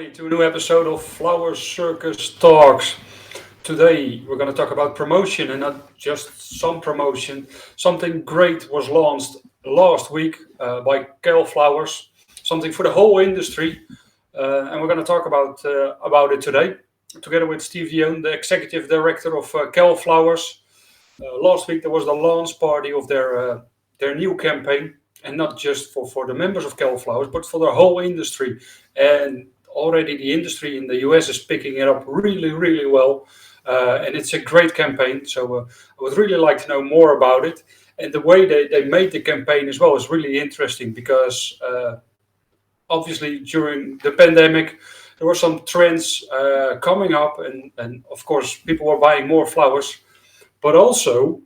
everybody, to a new episode of Flower Circus Talks. Today, we're going to talk about promotion and not just some promotion. Something great was launched last week by CalFlowers, something for the whole industry. And we're going to talk about it today, together with Steve Dionne, the executive director of CalFlowers. Last week, there was the launch party of their new campaign, and not just for the members of CalFlowers, but for the whole industry. And already the industry in the US is picking it up really, really well. And it's a great campaign. So I would really like to know more about it. And the way they made the campaign as well is really interesting because obviously during the pandemic, there were some trends coming up. And of course, people were buying more flowers. But also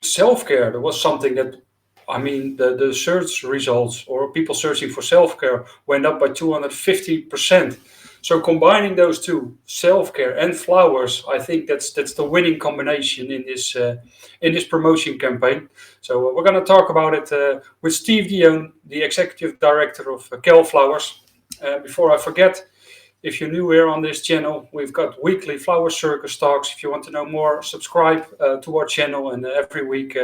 self-care. There was something that the search results or people searching for self-care went up by 250%. So combining those two, self-care and flowers, I think that's the winning combination in this promotion campaign. So we're going to talk about it with Steve Dionne, the executive director of CalFlowers. Before I forget, if you're new here on this channel, we've got weekly Flower Circus talks. If you want to know more, subscribe to our channel, and every week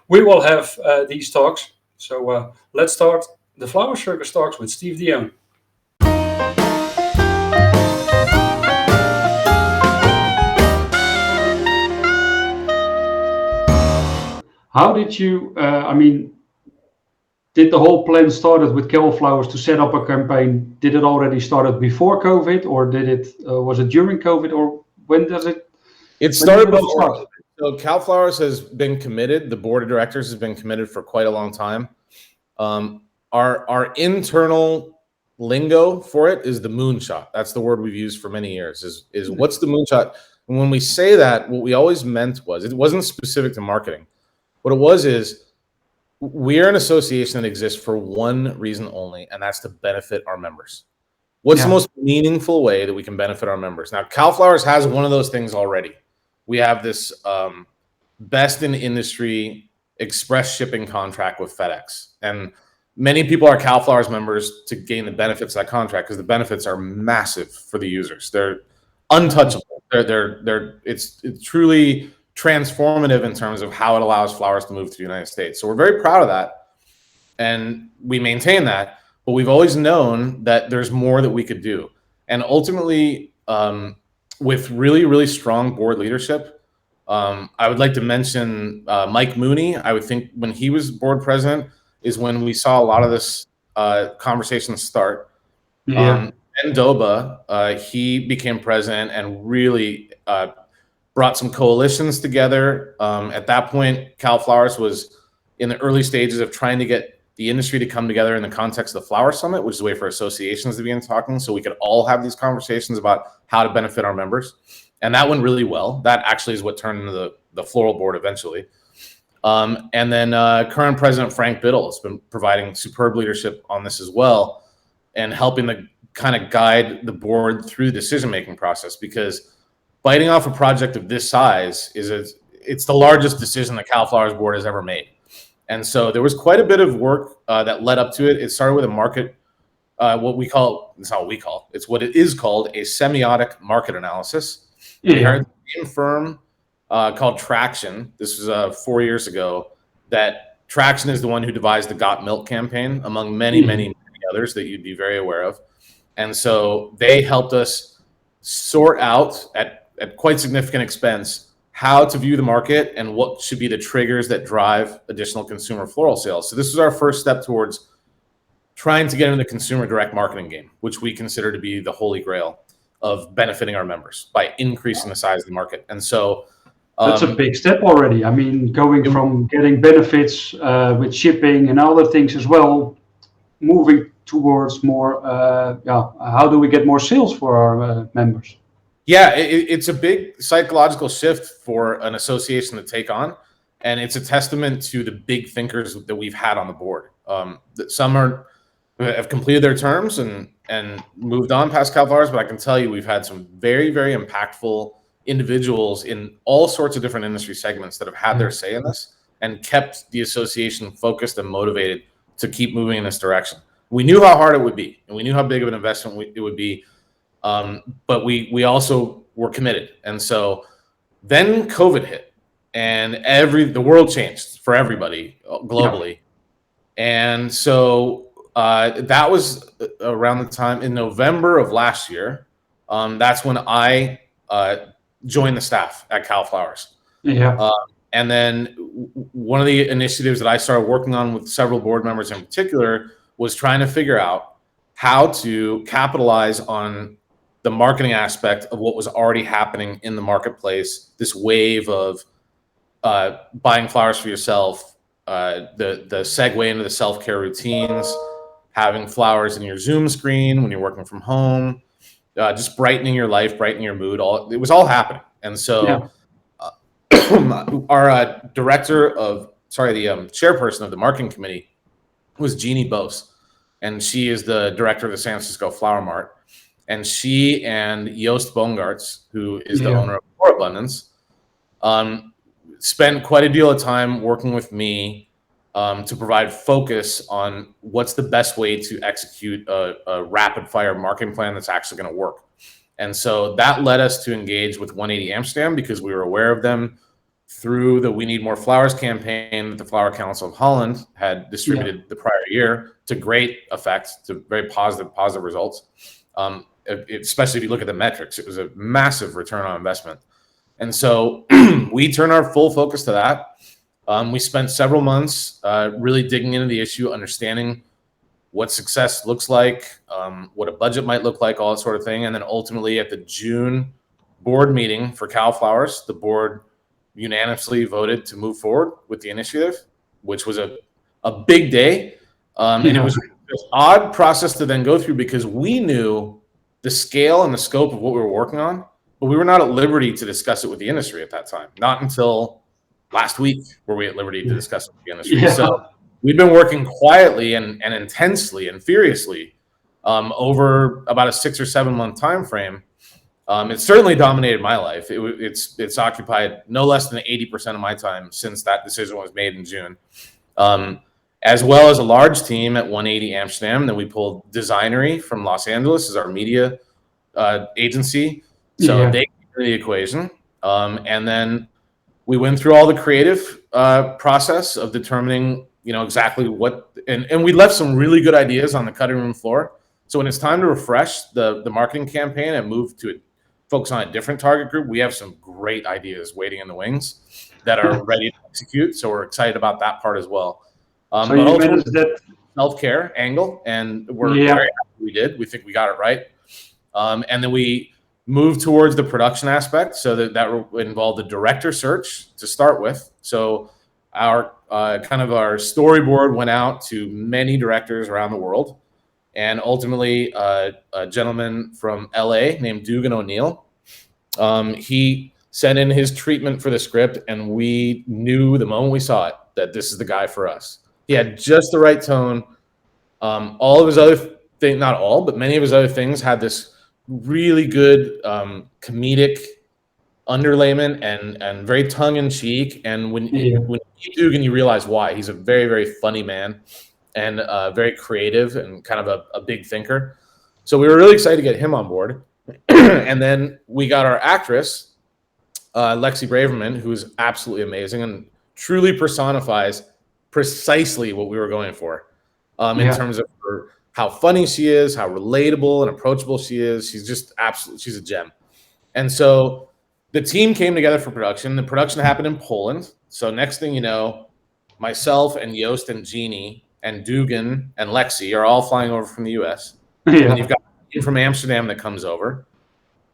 we will have these talks. So let's start the Flower Circus talks with Steve Dionne. How did you, did the whole plan started with CalFlowers to set up a campaign? Did it already started before COVID, or was it during COVID, or when does it? It started before. So CalFlowers has been committed. The board of directors has been committed for quite a long time. Our internal lingo for it is the moonshot. That's the word we've used for many years. Is what's the moonshot? And when we say that, what we always meant was, it wasn't specific to marketing. What it was is, we're an association that exists for one reason only, and that's to benefit our members. What's the most meaningful way that we can benefit our members? Now, CalFlowers has one of those things already. We have this best in industry express shipping contract with FedEx. And many people are CalFlowers members to gain the benefits of that contract because the benefits are massive for the users. They're untouchable. It's truly transformative in terms of how it allows flowers to move to the United States. So we're very proud of that, and we maintain that, but we've always known that there's more that we could do. And ultimately, with really, really strong board leadership, I would like to mention Mike Mooney. I would think when he was board president is when we saw a lot of this conversation start. Ben Doba, he became president and really brought some coalitions together. At that point, CalFlowers was in the early stages of trying to get the industry to come together in the context of the Flower Summit, which is a way for associations to begin talking so we could all have these conversations about how to benefit our members. And that went really well. That actually is what turned into the floral board eventually. And then current president Frank Biddle has been providing superb leadership on this as well and helping to kind of guide the board through the decision-making process, because biting off a project of this size it's the largest decision the CalFlowers board has ever made. And so there was quite a bit of work that led up to it. It started with a market, it's what it is called a semiotic market analysis. We hired the same firm called Traction. This was 4 years ago. That Traction is the one who devised the Got Milk campaign, among many, many others that you'd be very aware of. And so they helped us sort out at quite significant expense how to view the market and what should be the triggers that drive additional consumer floral sales. So this was our first step towards trying to get into the consumer direct marketing game, which we consider to be the holy grail of benefiting our members by increasing the size of the market. And so that's a big step already. I mean, going from getting benefits with shipping and other things as well, moving towards more, how do we get more sales for our members? Yeah, it's a big psychological shift for an association to take on, and it's a testament to the big thinkers that we've had on the board. Some have completed their terms and moved on past CalFlowers, but I can tell you we've had some very, very impactful individuals in all sorts of different industry segments that have had their say in this and kept the association focused and motivated to keep moving in this direction. we knew how hard it would be, and we knew how big of an investment it would be. But we also were committed, and so then COVID hit, and the world changed for everybody globally, and so that was around the time in November of last year. That's when I joined the staff at CalFlowers. Yeah. And then one of the initiatives that I started working on with several board members in particular was trying to figure out how to capitalize on the marketing aspect of what was already happening in the marketplace, this wave of buying flowers for yourself, the segue into the self-care routines, having flowers in your Zoom screen when you're working from home, just brightening your life, brightening your mood. It was all happening. And so our the chairperson of the marketing committee was Jeannie Bose, and she is the director of the San Francisco Flower Mart. And she and Joost Boongaerts, who is the owner of Floral Abundance, spent quite a deal of time working with me to provide focus on what's the best way to execute a rapid fire marketing plan that's actually going to work. And so that led us to engage with 180 Amsterdam because we were aware of them through the We Need More Flowers campaign that the Flower Council of Holland had distributed the prior year to great effect, to very positive results. Especially if you look at the metrics, it was a massive return on investment. And so we turned our full focus to that. We spent several months really digging into the issue, understanding what success looks like, what a budget might look like, all that sort of thing. And then ultimately at the June board meeting for CalFlowers, the board unanimously voted to move forward with the initiative, which was a big day. And it was an odd process to then go through because we knew the scale and the scope of what we were working on, but we were not at liberty to discuss it with the industry at that time. Not until last week were we at liberty to discuss it with the industry. So we've been working quietly and intensely and furiously over about a 6 or 7 month time frame. It certainly dominated my life. It's occupied no less than 80% of my time since that decision was made in June. As well as a large team at 180 Amsterdam. Then we pulled Designery from Los Angeles as our media agency. So they came into the equation. And then we went through all the creative process of determining, exactly what, and we left some really good ideas on the cutting room floor. So when it's time to refresh the marketing campaign and move to focus on a different target group, we have some great ideas waiting in the wings that are ready to execute. So we're excited about that part as well. So you managed that self-care angle, and we're very happy we did. We think we got it right. And then we moved towards the production aspect, so that involved the director search to start with. So our our storyboard went out to many directors around the world, and ultimately a gentleman from LA named Dugan O'Neill. He sent in his treatment for the script, and we knew the moment we saw it that this is the guy for us. He had just the right tone. All of his other things, not all, but many of his other things had this really good comedic underlayment and very tongue-in-cheek. And when you meet Dugan, you realize why. He's a very, very funny man and very creative and kind of a big thinker. So we were really excited to get him on board. And then we got our actress, Lexi Braverman, who is absolutely amazing and truly personifies precisely what we were going for in terms of how funny she is, how relatable and approachable she is. She's just she's a gem. And so the team came together for production. The production happened in Poland. So next thing you know, myself and Joost and Jeannie and Dugan and Lexi are all flying over from the US. And you've got a team from Amsterdam that comes over.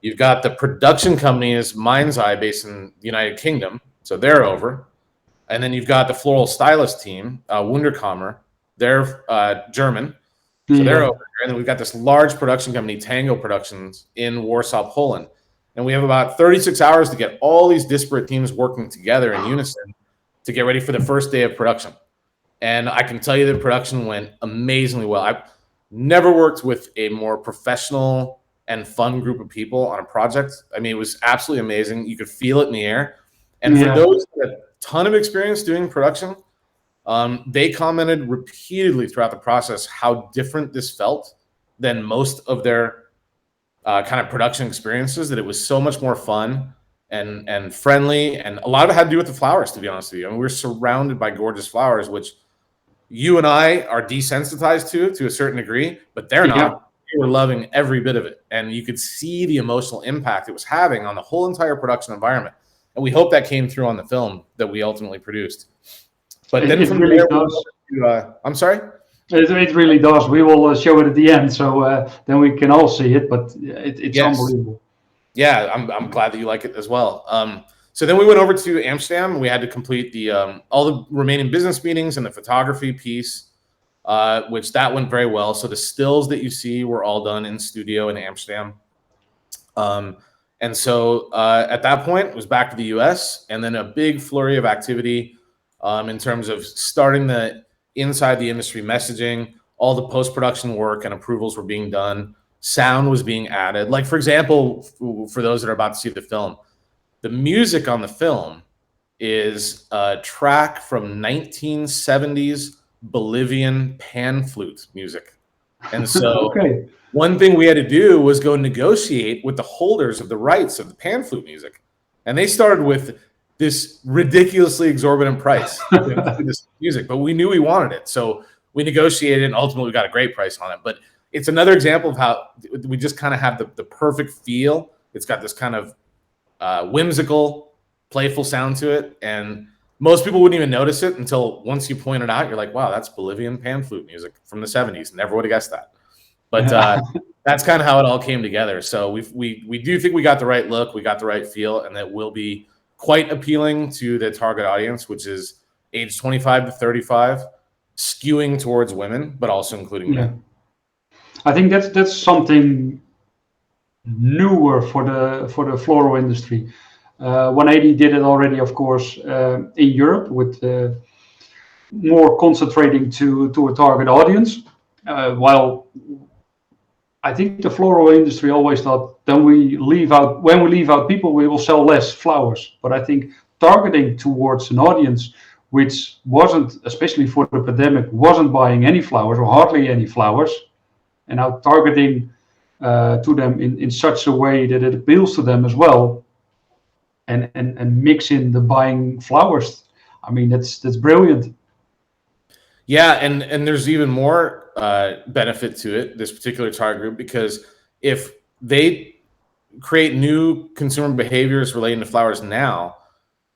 You've got the production company is Mind's Eye based in the United Kingdom. So they're over. And then you've got the floral stylist team, Wunderkammer. They're German. So they're over there. And then we've got this large production company, Tango Productions, in Warsaw, Poland. And we have about 36 hours to get all these disparate teams working together in unison to get ready for the first day of production. And I can tell you the production went amazingly well. I've never worked with a more professional and fun group of people on a project. I mean, it was absolutely amazing. You could feel it in the air. And for those that have a ton of experience doing production, They commented repeatedly throughout the process how different this felt than most of their kind of production experiences, that it was so much more fun and friendly. And a lot of it had to do with the flowers, to be honest with you. I mean, we're surrounded by gorgeous flowers, which you and I are desensitized to a certain degree, but they're Yeah. not. They were loving every bit of it. And you could see the emotional impact it was having on the whole entire production environment. And we hope that came through on the film that we ultimately produced. But then It from really there, does. I'm sorry? It really does. We will show it at the end, so then we can all see it. But it's Yes. unbelievable. Yeah, I'm glad that you like it as well. So then we went over to Amsterdam. We had to complete the all the remaining business meetings and the photography piece, which that went very well. So the stills that you see were all done in studio in Amsterdam. And so at that point, it was back to the US, and then a big flurry of activity in terms of starting the inside the industry messaging. All the post-production work and approvals were being done. Sound was being added. Like, for example, for those that are about to see the film, the music on the film is a track from 1970s Bolivian pan flute music. And so Okay. one thing we had to do was go negotiate with the holders of the rights of the pan flute music. And they started with this ridiculously exorbitant price to this music, but we knew we wanted it. So we negotiated and ultimately got a great price on it. But it's another example of how we just kind of have the perfect feel. It's got this kind of whimsical, playful sound to it. And most people wouldn't even notice it until once you point it out, you're like, wow, that's Bolivian pan flute music from the 70s. Never would have guessed that. But that's kind of how it all came together. So we do think we got the right look, we got the right feel, and that will be quite appealing to the target audience, which is age 25 to 35, skewing towards women, but also including men. I think that's something newer for the floral industry. 180 did it already, of course, in Europe with more concentrating to a target audience. While I think the floral industry always thought when we leave out people, we will sell less flowers. But I think targeting towards an audience which wasn't, especially for the pandemic, wasn't buying any flowers or hardly any flowers, and now targeting to them in such a way that it appeals to them as well, and mix in the buying flowers. I mean, that's brilliant. Yeah, and there's even more benefit to it, this particular target group, because if they create new consumer behaviors relating to flowers now,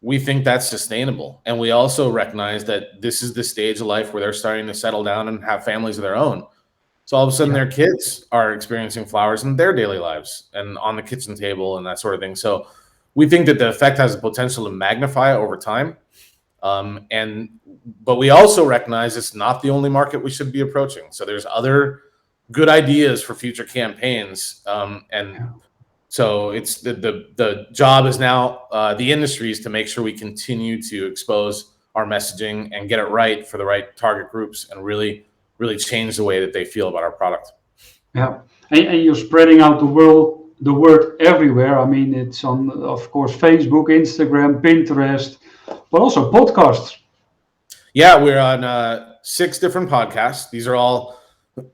we think that's sustainable. And we also recognize that this is the stage of life where they're starting to settle down and have families of their own. So all of a sudden their kids are experiencing flowers in their daily lives and on the kitchen table and that sort of thing. So we think that the effect has the potential to magnify over time. But we also recognize it's not the only market we should be approaching. So there's other good ideas for future campaigns. So it's the job is now the industry's to make sure we continue to expose our messaging and get it right for the right target groups and really change the way that they feel about our product. Yeah, and you're spreading out the word everywhere. I mean, it's on, of course, Facebook, Instagram, Pinterest, but also podcasts. Yeah, we're on 6 different podcasts. These are all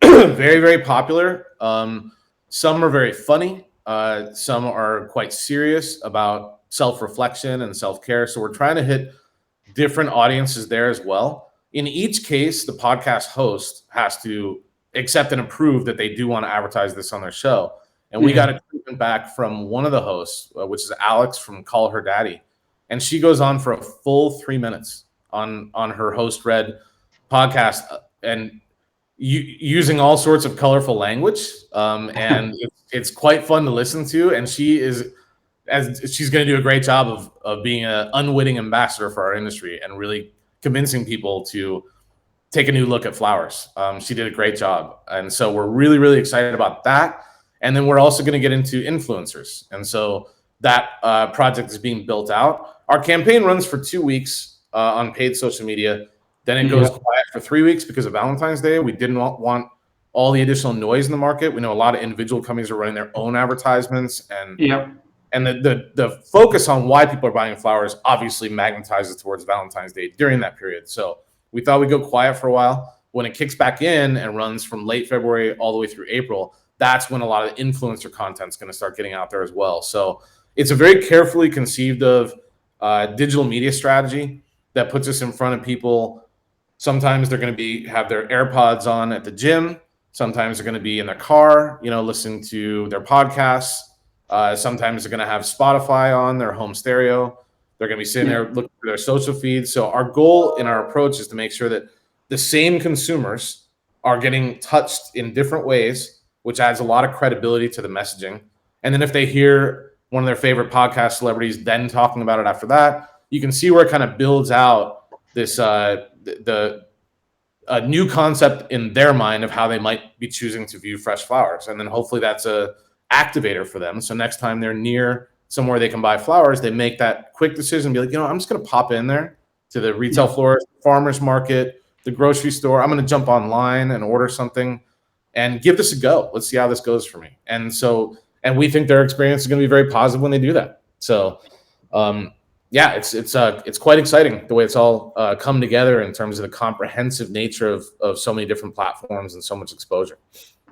very, very popular. Some are very funny. Some are quite serious about self-reflection and self-care. So we're trying to hit different audiences there as well. In each case, the podcast host has to accept and approve that they do want to advertise this on their show. And we got a treatment back from one of the hosts, which is Alex from Call Her Daddy. And she goes on for a full 3 minutes on her host read podcast and using all sorts of colorful language. And it's quite fun to listen to. And she's going to do a great job of being an unwitting ambassador for our industry and really convincing people to take a new look at flowers. She did a great job. And so we're really, really excited about that. And then we're also going to get into influencers. And so that project is being built out. Our campaign runs for 2 weeks on paid social media. Then it goes quiet for 3 weeks because of Valentine's Day. We didn't want all the additional noise in the market. We know a lot of individual companies are running their own advertisements. And the focus on why people are buying flowers obviously magnetizes towards Valentine's Day during that period. So We thought we'd go quiet for a while. When it kicks back in and runs from late February all the way through April, that's when a lot of influencer content is going to start getting out there as well. So it's a very carefully conceived of digital media strategy that puts us in front of people. Sometimes they're going to have their AirPods on at the gym. Sometimes they're going to be in their car, listening to their podcasts. Sometimes they're going to have Spotify on their home stereo. They're going to be sitting there looking for their social feeds. So our goal in our approach is to make sure that the same consumers are getting touched in different ways, which adds a lot of credibility to the messaging. And then if they hear one of their favorite podcast celebrities then talking about it after that, you can see where it kind of builds out this a new concept in their mind of how they might be choosing to view fresh flowers. And then hopefully that's a activator for them. So next time they're near somewhere they can buy flowers, they make that quick decision and be like, I'm just going to pop in there to the retail florist, farmer's market, the grocery store. I'm going to jump online and order something and give this a go. Let's see how this goes for me. And we think their experience is going to be very positive when they do that. So, it's quite exciting the way it's all come together in terms of the comprehensive nature of so many different platforms and so much exposure.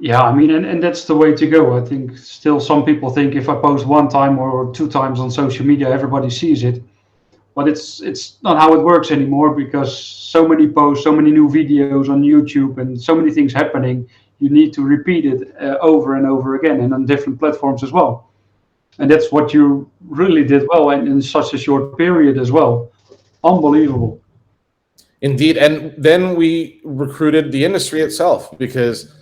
Yeah, I mean, and that's the way to go. I think still some people think if I post one time or two times on social media, everybody sees it. But it's not how it works anymore, because so many posts, so many new videos on YouTube, and so many things happening. You need to repeat it over and over again, and on different platforms as well. And that's what you really did well, and in such a short period as well. Unbelievable. Indeed. And then we recruited the industry itself, because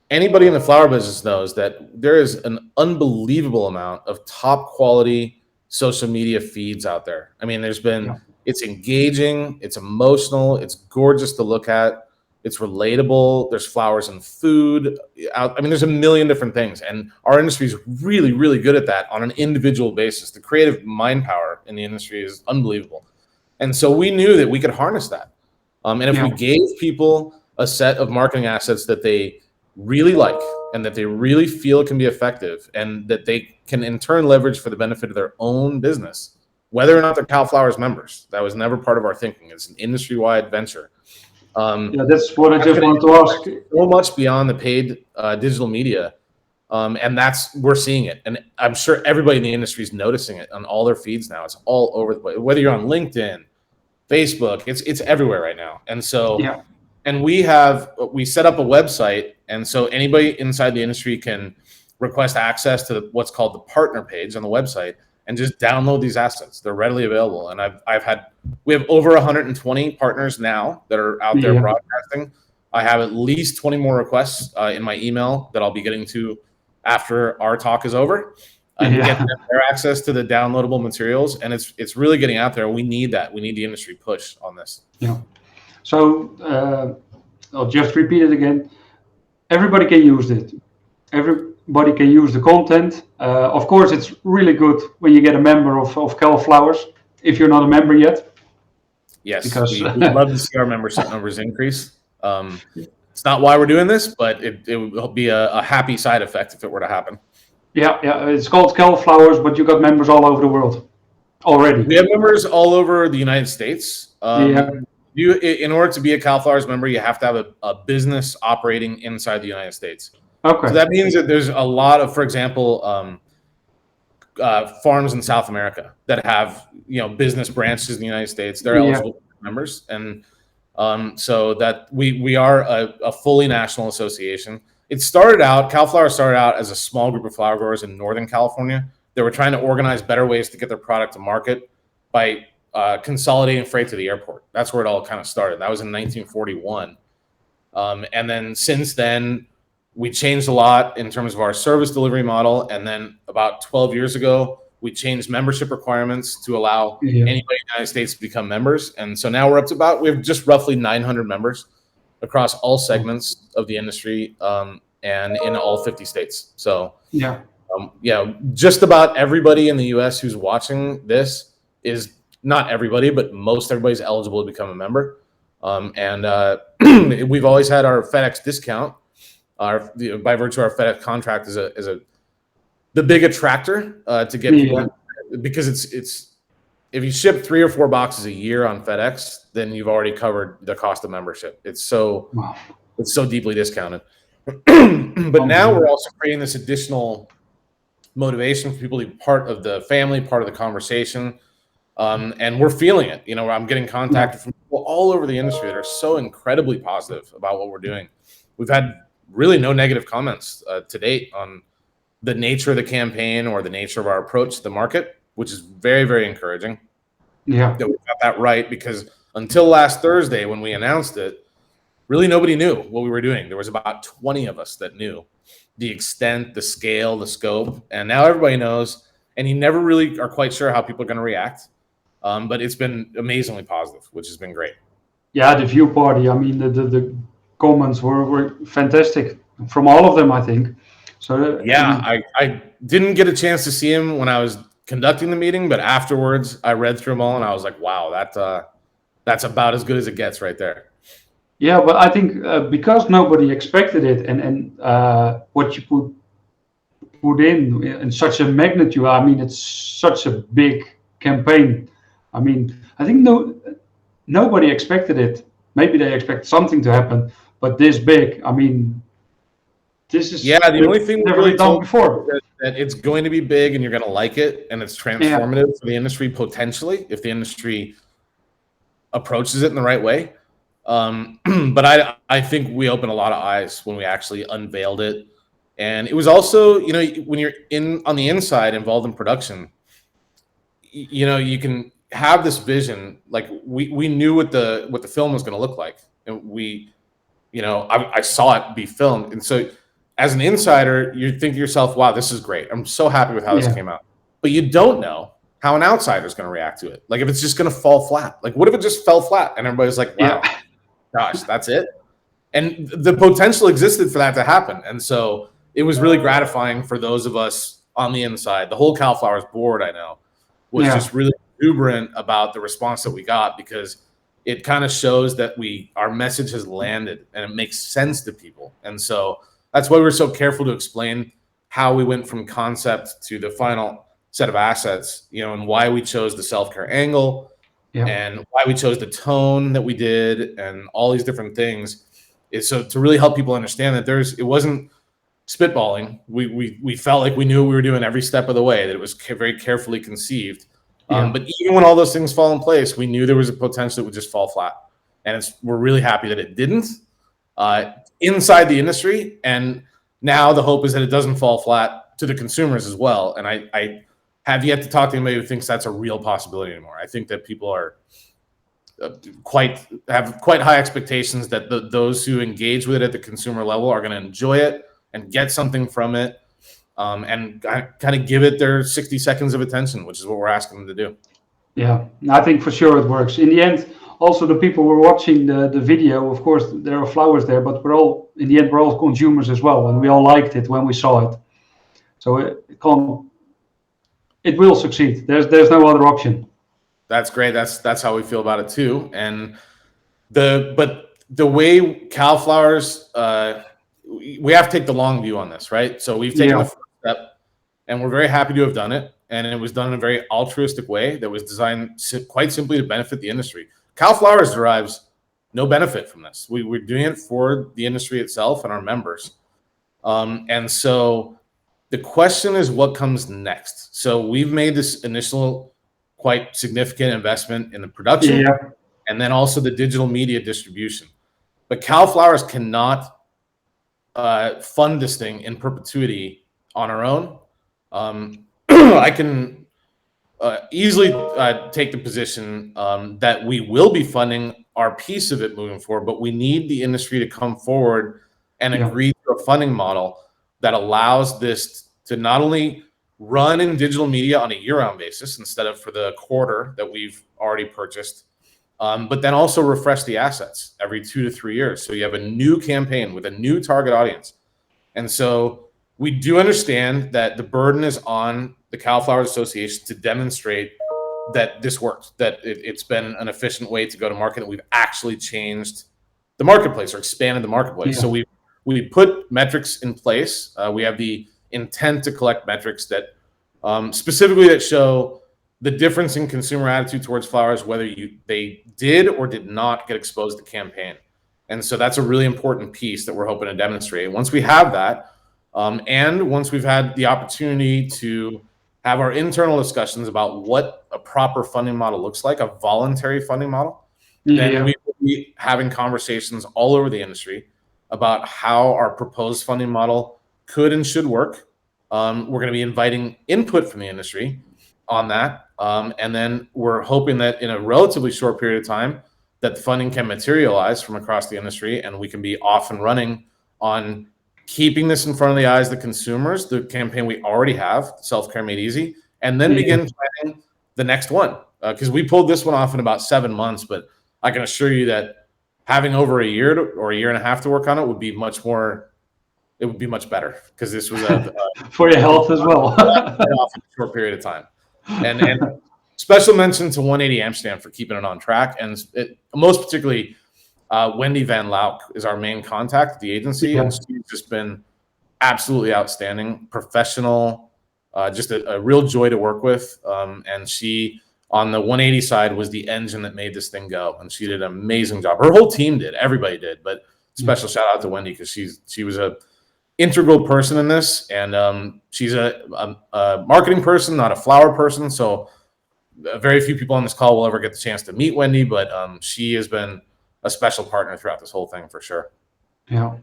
anybody in the flower business knows that there is an unbelievable amount of top quality social media feeds out there. I mean, it's engaging, it's emotional, it's gorgeous to look at, it's relatable. There's flowers and food. There's a million different things. And our industry is really, really good at that on an individual basis. The creative mind power in the industry is unbelievable. And so we knew that we could harness that. And if we gave people a set of marketing assets that they really like and that they really feel can be effective and that they can in turn leverage for the benefit of their own business, whether or not they're CalFlowers members, that was never part of our thinking. It's an industry-wide venture. That's what I just wanted to ask. So much beyond the paid digital media, and we're seeing it, and I'm sure everybody in the industry is noticing it on all their feeds now. It's all over the place. Whether you're on LinkedIn, Facebook, it's everywhere right now. And so, and we set up a website, and so anybody inside the industry can request access to what's called the partner page on the website and just download these assets. They're readily available. And we have over 120 partners now that are out there broadcasting. I have at least 20 more requests in my email that I'll be getting to after our talk is over. And get their access to the downloadable materials. And it's really getting out there. We need that. We need the industry push on this. Yeah. So I'll just repeat it again. Everybody can use it. Everybody can use the content. Of course, it's really good when you get a member of CalFlowers, if you're not a member yet. Yes, because we'd love to see our membership numbers increase. It's not why we're doing this, but it would be a happy side effect if it were to happen. Yeah, it's called CalFlowers, but you got members all over the world already. We have members all over the United States. In order to be a CalFlowers member, you have to have a business operating inside the United States. Okay. So that means that there's a lot of, for example, farms in South America that have business branches in the United States. They're eligible members, and so that we are a fully national association. CalFlowers started out as a small group of flower growers in Northern California. They were trying to organize better ways to get their product to market by consolidating freight to the airport. That's where it all kind of started. That was in 1941. And then since then, we changed a lot in terms of our service delivery model. And then about 12 years ago, we changed membership requirements to allow anybody in the United States to become members. And so now we have just roughly 900 members across all segments of the industry and in all 50 states. So just about everybody in the US who's watching this is not everybody, but most everybody's eligible to become a member. And we've always had our FedEx discount. By virtue of our FedEx contract is the big attractor to get people, because if you ship 3 or 4 boxes a year on FedEx, then you've already covered the cost of membership. It's so deeply discounted. But now we're also creating this additional motivation for people to be part of the family, part of the conversation. And we're feeling it. You know, I'm getting contacted from people all over the industry that are so incredibly positive about what we're doing. We've had really no negative comments to date on the nature of the campaign or the nature of our approach to the market, which is very, very encouraging. Yeah, that we got that right, because until last Thursday when we announced it, really nobody knew what we were doing. There was about 20 of us that knew the extent, the scale, the scope, and now everybody knows. And you never really are quite sure how people are going to react, but it's been amazingly positive, which has been great. Yeah, the view party. I mean, the comments were fantastic from all of them, I think. So yeah, I didn't get a chance to see him when I was conducting the meeting, but afterwards I read through them all and I was like, wow, that's about as good as it gets right there. Yeah, but I think because nobody expected it, and what you put in such a magnitude. I mean, it's such a big campaign. I mean, I think nobody expected it. Maybe they expect something to happen, but this big. I mean, this is the only thing we never really been done told before. that it's going to be big and you're going to like it, and it's transformative for the industry potentially if the industry approaches it in the right way. But I think we opened a lot of eyes when we actually unveiled it. And it was also, you know, when you're on the inside involved in production, you know, you can have this vision. Like we knew what the film was going to look like, and I saw it be filmed. And so as an insider, you think to yourself, wow, this is great. I'm so happy with how this came out. But you don't know how an outsider is going to react to it. Like if it's just going to fall flat. Like what if it just fell flat and everybody's like, wow, gosh, that's it. And the potential existed for that to happen. And so it was really gratifying for those of us on the inside. The whole CalFlowers board, I know, was just really exuberant about the response that we got, because it kind of shows that our message has landed and it makes sense to people. And so that's why we're so careful to explain how we went from concept to the final set of assets, you know, and why we chose the self-care angle and why we chose the tone that we did and all these different things, is so to really help people understand that it wasn't spitballing. We felt like we knew what we were doing every step of the way, that it was very carefully conceived. But even when all those things fall in place, we knew there was a potential that would just fall flat. And we're really happy that it didn't inside the industry. And now the hope is that it doesn't fall flat to the consumers as well. And I have yet to talk to anybody who thinks that's a real possibility anymore. I think that people are have quite high expectations that those who engage with it at the consumer level are going to enjoy it and get something from it, and kind of give it their 60 seconds of attention, which is what we're asking them to do. Yeah, I think for sure it works. In the end, also the people who are watching the video, of course, there are flowers there, but we're all consumers as well, and we all liked it when we saw it. So it will succeed. There's no other option. That's great. That's how we feel about it too. And the way CalFlowers, we have to take the long view on this, right? So we've taken the first step, and we're very happy to have done it. And it was done in a very altruistic way that was designed quite simply to benefit the industry. CalFlowers derives no benefit from this. We're doing it for the industry itself and our members. And so the question is, what comes next? So we've made this initial quite significant investment in the production and then also the digital media distribution. But CalFlowers cannot fund this thing in perpetuity on our own. I can easily take the position that we will be funding our piece of it moving forward, but we need the industry to come forward and agree to a funding model that allows this to not only run in digital media on a year-round basis instead of for the quarter that we've already purchased, but then also refresh the assets every 2 to 3 years. So you have a new campaign with a new target audience. And so we do understand that the burden is on the CalFlowers Association to demonstrate that this works, that it's been an efficient way to go to market, and we've actually changed the marketplace or expanded the marketplace. So we put metrics in place. We have the intent to collect metrics that specifically that show the difference in consumer attitude towards flowers, whether they did or did not get exposed to campaign. And so that's a really important piece that we're hoping to demonstrate. Once we have that, and once we've had the opportunity to have our internal discussions about what a proper funding model looks like, a voluntary funding model, then we will be having conversations all over the industry about how our proposed funding model could and should work. We're going to be inviting input from the industry on that. And then we're hoping that in a relatively short period of time, that the funding can materialize from across the industry and we can be off and running on keeping this in front of the eyes of the consumers, the campaign we already have, Self-Care Made Easy, and then begin planning the next one. Because we pulled this one off in about 7 months, but I can assure you that having over a year or a year and a half to work on it would be much more, it would be much better because this was a for your health as well. off in a short period of time. And special mention to 180 Amsterdam for keeping it on track. And most particularly, Wendy Van Lauk is our main contact at the agency. And she's just been absolutely outstanding, professional, just a real joy to work with. And she, on the 180 side, was the engine that made this thing go. And she did an amazing job. Her whole team did. Everybody did. But special shout out to Wendy because she was a integral person in this. And she's a marketing person, not a flower person. So very few people on this call will ever get the chance to meet Wendy, but she has been a special partner throughout this whole thing for sure. Yeah,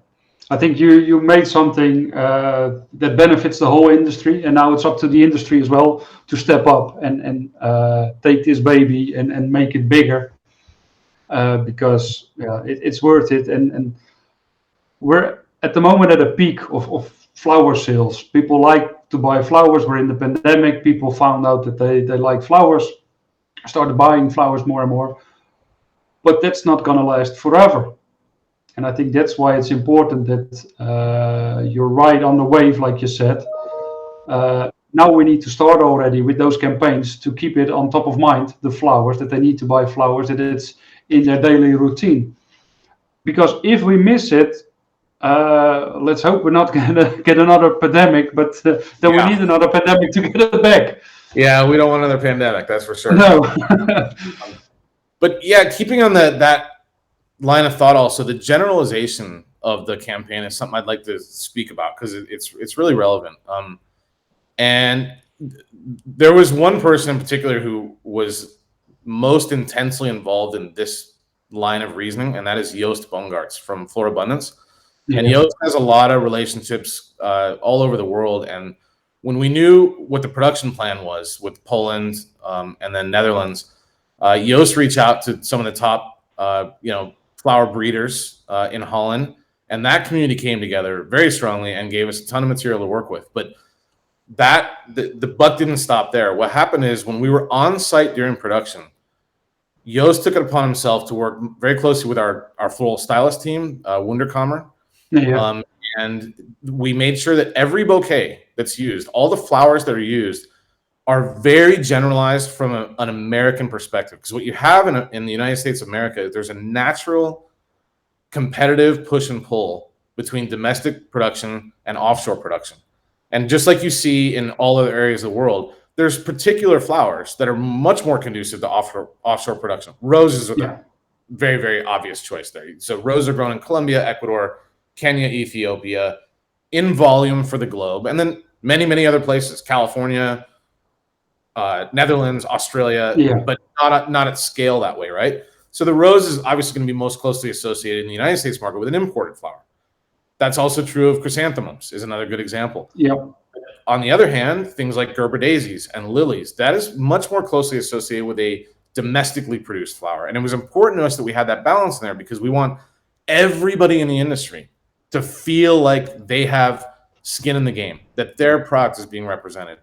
I think you made something that benefits the whole industry, and now it's up to the industry as well to step up and take this baby and make it bigger, because it's worth it. And we're at the moment at a peak of flower sales. People like to buy flowers. We're in the pandemic. People found out that they like flowers, started buying flowers more and more. But that's not going to last forever. And I think that's why it's important that you're right on the wave, like you said. Now we need to start already with those campaigns to keep it on top of mind, the flowers, that they need to buy flowers, that it's in their daily routine. Because if we miss it, let's hope we're not going to get another pandemic, but then we need another pandemic to get it back. Yeah, we don't want another pandemic, that's for sure. No. But yeah, keeping on that line of thought also, the generalization of the campaign is something I'd like to speak about because it's really relevant. And there was one person in particular who was most intensely involved in this line of reasoning, and that is Joost Bongaerts from Floral Abundance. And Joost has a lot of relationships all over the world. And when we knew what the production plan was with Poland and then Netherlands, Joost reached out to some of the top, flower breeders in Holland, and that community came together very strongly and gave us a ton of material to work with. But the buck didn't stop there. What happened is when we were on site during production, Joost took it upon himself to work very closely with our floral stylist team, Wunderkammer. And we made sure that every bouquet that's used, all the flowers that are used, are very generalized from an American perspective. Because what you have in the United States of America, there's a natural competitive push and pull between domestic production and offshore production. And just like you see in all other areas of the world, there's particular flowers that are much more conducive to offshore production. Roses are a very, very obvious choice there. So roses are grown in Colombia, Ecuador, Kenya, Ethiopia, in volume for the globe. And then many, many other places, California, Netherlands, Australia, but not at scale that way, right? So the rose is obviously going to be most closely associated in the United States market with an imported flower. That's also true of chrysanthemums, is another good example. On the other hand, things like Gerber daisies and lilies, that is much more closely associated with a domestically produced flower. And it was important to us that we had that balance in there because we want everybody in the industry to feel like they have skin in the game, that their product is being represented.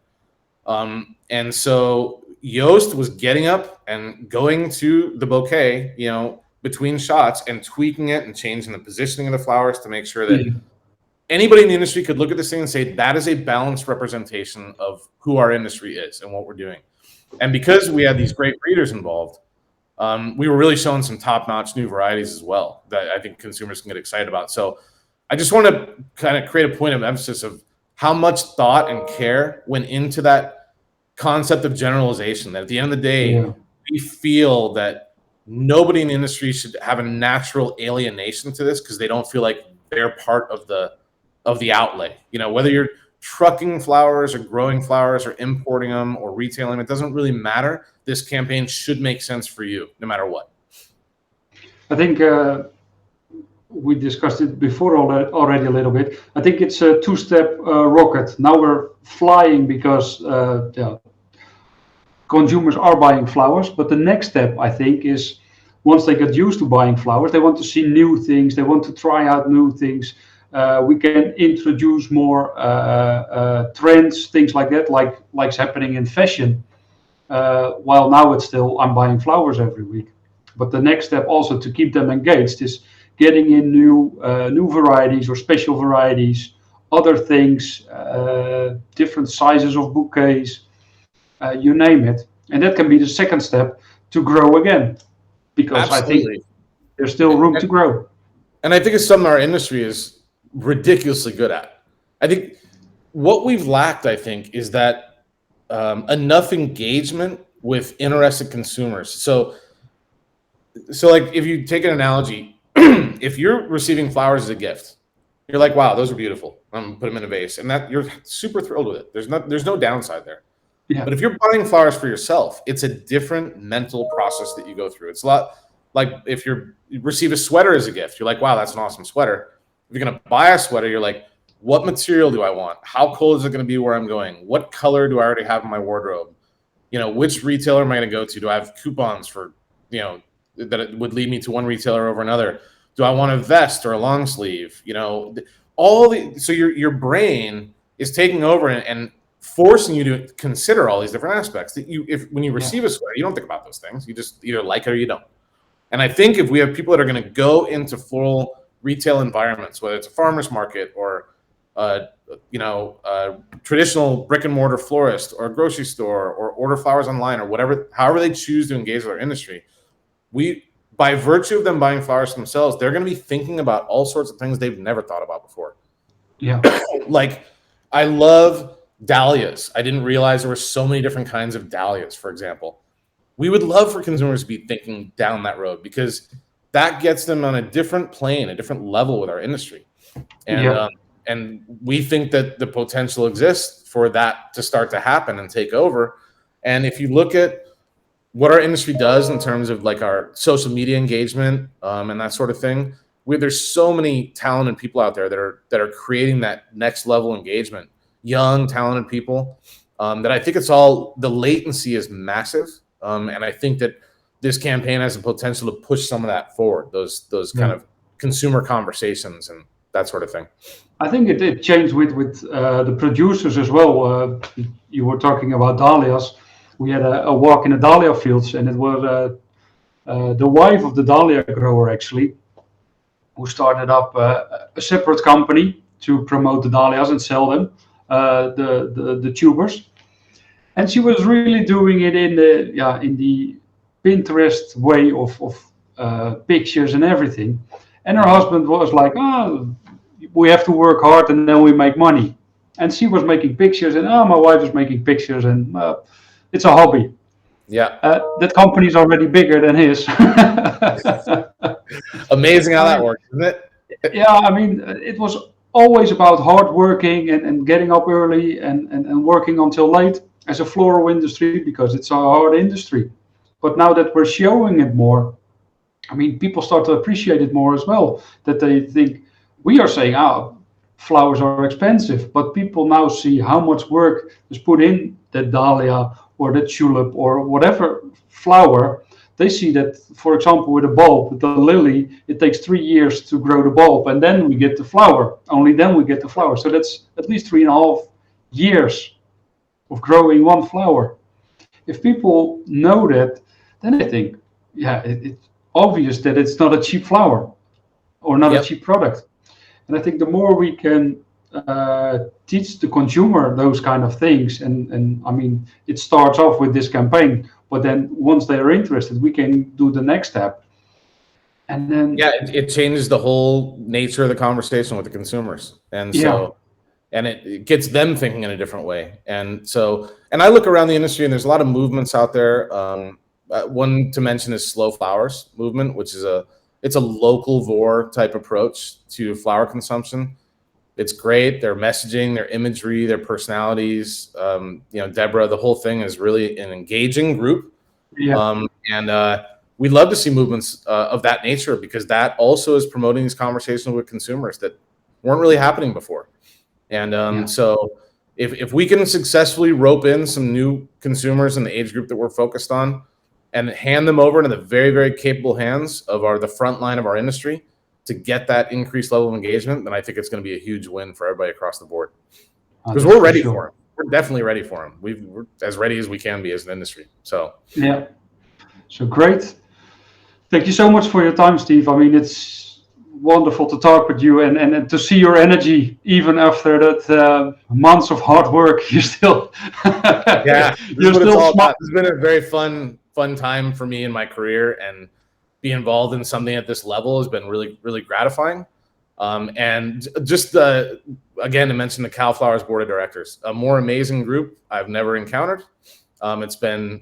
And so Joost was getting up and going to the bouquet, between shots and tweaking it and changing the positioning of the flowers to make sure that anybody in the industry could look at this thing and say, that is a balanced representation of who our industry is and what we're doing. And because we had these great breeders involved, we were really showing some top-notch new varieties as well that I think consumers can get excited about. So I just want to kind of create a point of emphasis of how much thought and care went into that concept of generalization, that at the end of the day, Yeah. we feel that nobody in the industry should have a natural alienation to this because they don't feel like they're part of the outlay. You know, whether you're trucking flowers or growing flowers or importing them or retailing, it doesn't really matter. This campaign should make sense for you no matter what. I think we discussed it before already a little bit. I think it's a two-step rocket. Now we're flying because consumers are buying flowers, but the next step, I think, is once they get used to buying flowers, they want to see new things, they want to try out new things. We can introduce more trends, things like that, like's happening in fashion. While now it's still, I'm buying flowers every week. But the next step also to keep them engaged is getting in new varieties or special varieties, other things, different sizes of bouquets, you name it. And that can be the second step to grow again, because Absolutely. I think there's still room to grow. And I think it's something our industry is ridiculously good at. I think what we've lacked, I think, is that enough engagement with interested consumers. So like if you take an analogy, if you're receiving flowers as a gift, you're like, wow, those are beautiful. I'm gonna put them in a vase, and that you're super thrilled with it. There's no downside there. Yeah. But if you're buying flowers for yourself, it's a different mental process that you go through. It's a lot like if you receive a sweater as a gift, you're like, wow, that's an awesome sweater. If you're gonna buy a sweater, you're like, what material do I want? How cold is it gonna be where I'm going? What color do I already have in my wardrobe? You know, which retailer am I gonna go to? Do I have coupons for, you know, that it would lead me to one retailer over another? Do I want a vest or a long sleeve? You know, so your brain is taking over and forcing you to consider all these different aspects that when you receive a sweater, you don't think about those things. You just either like it or you don't. And I think if we have people that are going to go into floral retail environments, whether it's a farmer's market or traditional brick and mortar florist or a grocery store or order flowers online or whatever, however they choose to engage with our industry, by virtue of them buying flowers themselves, they're going to be thinking about all sorts of things they've never thought about before. Yeah. Like, I love dahlias. I didn't realize there were so many different kinds of dahlias, for example. We would love for consumers to be thinking down that road because that gets them on a different plane, a different level with our industry. And and we think that the potential exists for that to start to happen and take over. And if you look at what our industry does in terms of like our social media engagement and that sort of thing, there's so many talented people out there that are creating that next level engagement, young, talented people, that I think the latency is massive. And I think that this campaign has the potential to push some of that forward, those kind of consumer conversations and that sort of thing. I think it changed with the producers as well. You were talking about dahlias. We had a walk in the dahlia fields, and it was the wife of the dahlia grower actually, who started up a separate company to promote the dahlias and sell them, the tubers. And she was really doing it in the Pinterest way of pictures and everything. And her husband was like, we have to work hard and then we make money. And she was making pictures, and my wife is making pictures, and it's a hobby. Yeah. That company is already bigger than his. Amazing how that works, isn't it? Yeah, I mean, it was always about hard working and getting up early and working until late as a floral industry, because it's a hard industry. But now that we're showing it more, I mean, people start to appreciate it more as well, that they think we are saying, flowers are expensive, but people now see how much work is put in that dahlia or that tulip or whatever flower. They see that, for example, with a bulb, with the lily, it takes 3 years to grow the bulb, and then we get the flower. Only then we get the flower. So that's at least 3.5 years of growing one flower. If people know that, then they think, it's obvious that it's not a cheap flower or not a cheap product. And I think the more we can teach the consumer those kind of things, and I mean, it starts off with this campaign, but then once they are interested, we can do the next step. And then it changes the whole nature of the conversation with the consumers. And so and it gets them thinking in a different way. And so, and I look around the industry, and there's a lot of movements out there. One to mention is Slow Flowers movement, which is it's a local vor type approach to flower consumption. It's great. Their messaging, their imagery, their personalities. Deborah, the whole thing is really an engaging group. Yeah. We'd love to see movements of that nature, because that also is promoting these conversations with consumers that weren't really happening before. And so if we can successfully rope in some new consumers in the age group that we're focused on, and hand them over into the very, very capable hands of the front line of our industry to get that increased level of engagement, then I think it's going to be a huge win for everybody across the board. Because we're ready for them. We're definitely ready for them. We're as ready as we can be as an industry. So yeah, so great. Thank you so much for your time, Steve. I mean, it's wonderful to talk with you and to see your energy even after that months of hard work. You're still you're still smart. It's been a very fun time for me in my career, and be involved in something at this level has been really, really gratifying. And just again, to mention the CalFlowers board of directors, a more amazing group I've never encountered. It's been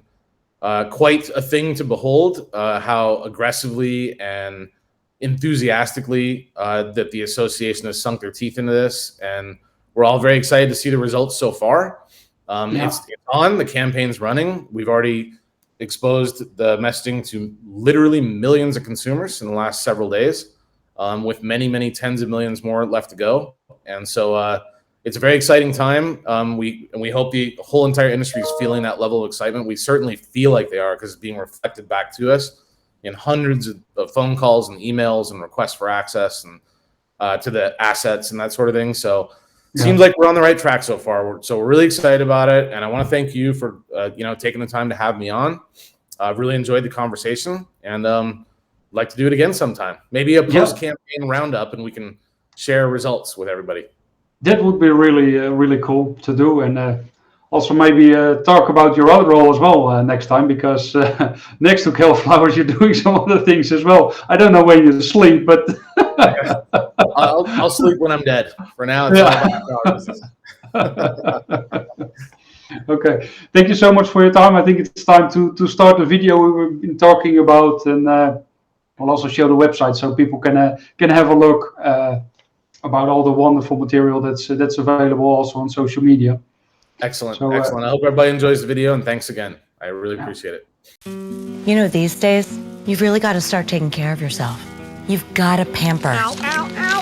quite a thing to behold, how aggressively and enthusiastically that the association has sunk their teeth into this, and we're all very excited to see the results so far. It's on, the campaign's running. We've already exposed the messaging to literally millions of consumers in the last several days, with many, many tens of millions more left to go. And so it's a very exciting time. We hope the whole entire industry is feeling that level of excitement. We certainly feel like they are, because it's being reflected back to us in hundreds of phone calls and emails and requests for access and to the assets and that sort of thing. So it seems like we're on the right track so far. So we're really excited about it. And I want to thank you for taking the time to have me on. I've really enjoyed the conversation, and like to do it again sometime. Maybe a post-campaign roundup, and we can share results with everybody. That would be really, really cool to do. And also maybe talk about your other role as well next time, because next to CalFlowers, you're doing some other things as well. I don't know when you sleep, but I'll sleep when I'm dead. For now, it's all about Okay. Thank you so much for your time. I think it's time to start the video we've been talking about, and we'll also show the website so people can have a look about all the wonderful material that's available also on social media. Excellent. Excellent. I hope everybody enjoys the video, and thanks again. I really appreciate it. These days, you've really got to start taking care of yourself. You've got to pamper. Ow, ow, ow.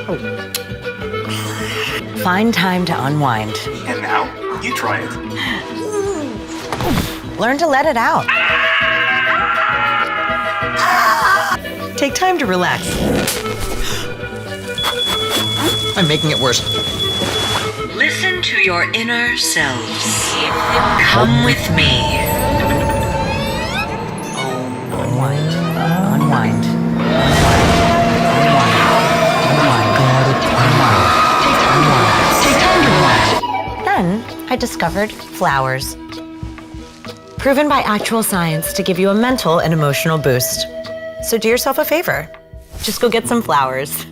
Oh, no. Find time to unwind. And now, you try it. Learn to let it out. Take time to relax. I'm making it worse. Listen to your inner selves. Come with me. Unwind. Unwind. Then I discovered flowers. Proven by actual science to give you a mental and emotional boost. So do yourself a favor. Just go get some flowers.